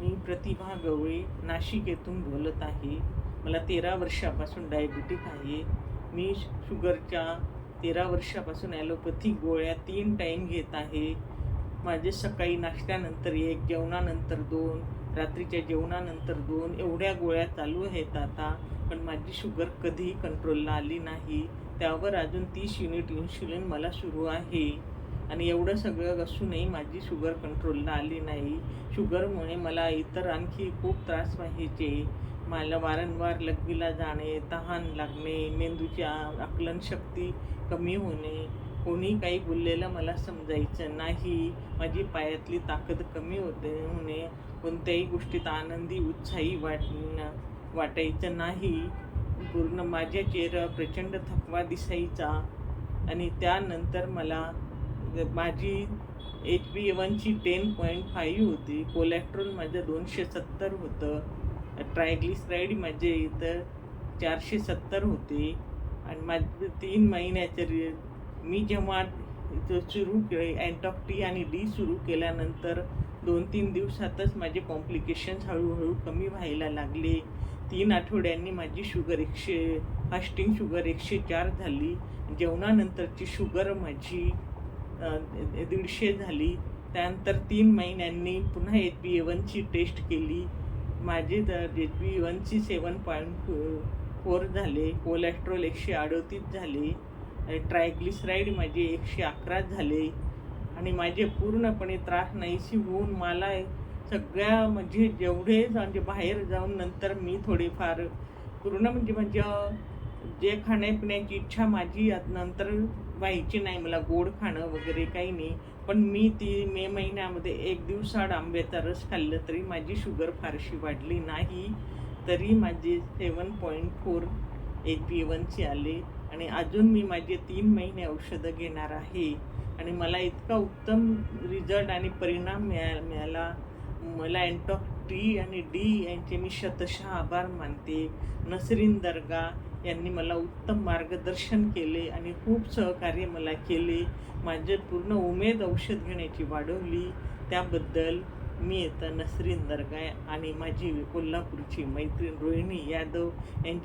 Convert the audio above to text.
मी प्रतिभा गवळी नाशिक येथून बोलत आहे. मला 13 वर्षापासून डायबिटिक आहे. मी शुगरच्या 13 वर्षापासून ॲलोपॅथिक गोळ्या 3 टाईम घेत आहे. माझे सकाळी नाश्त्यानंतर 1, जेवणानंतर 2, रात्रीच्या जेवणानंतर 2 एवढ्या गोळ्या चालू आहेत आता. पण माझी शुगर कधीही कंट्रोलला आली नाही. त्यावर अजून 30 युनिट इन्शुलिन मला सुरू आहे. आणि एवढं सगळं असूनही माझी शुगर कंट्रोलला आली नाही. शुगरमुळे मला इतर आणखी खूप त्रास व्हायचे. मला वारंवार लघवीला जाणे, तहान लागणे, मेंदूची आकलनशक्ती कमी होणे, कोणी काही बोललेलं मला समजायचं नाही. माझी पायातली ताकद कमी होणे, कोणत्याही गोष्टीत आनंदी उत्साही वाटायचं नाही. पूर्ण माझ्या चेहऱ्यावर प्रचंड थकवा दिसायचा. आणि त्यानंतर मला माझी HbA1ची 10.5 होती. कोलेस्ट्रॉल माझं 270 होतं. ट्रायग्लिसराईड माझे इथं 470 होते. आणि माझं 3 महिन्याचं मी जेव्हा सुरू केले अँटॉक टी आणि डी सुरू केल्यानंतर 2-3 दिवसातच माझे कॉम्प्लिकेशन्स हळूहळू कमी व्हायला लागले. 3 आठवड्यांनी माझी शुगर फास्टिंग शुगर 104 झाली. जेवणानंतरची शुगर माझी 150 झाली. त्यानंतर 3 महिन्यांनी पुन्हा HbA1ची टेस्ट केली. माझे HbA1ची 7.4 झाले. कोलेस्ट्रॉल 138 झाले. ट्रायग्लिसराईड माझे 111 झाले. आणि माझे पूर्णपणे त्रास नाहीशी होऊन मला सगळ्या म्हणजे जेवढे म्हणजे बाहेर जाऊन नंतर मी थोडेफार पूर्ण म्हणजे जे खाण्यापिण्याची इच्छा माझी नंतर व्हायची नाही. मला गोड खाणं वगैरे काही नाही. पण मी मे महिन्यामध्ये 1 दिवसाआड आंब्याचा रस खाल्लं तरी माझी शुगर फारशी वाढली नाही. तरी माझे 7.4 HbA1चे आले. आणि अजून मी माझे 3 महिने औषधं घेणार आहे. आणि मला इतका उत्तम रिझल्ट आणि परिणाम मिळाला. मला अँटॉक टी आणि डी यांचे मी शतशः आभार मानते. नसरीन दर्गा यांनी मला उत्तम मार्गदर्शन केले आणि खूप सहकार्य मला केले. माझे पूर्ण उमेद औषध घेण्याची वाढवली. त्याबद्दल मी नसरीन दर्गा आणि माझी कोल्हापूरची मैत्रीण रोहिणी यादव यांचे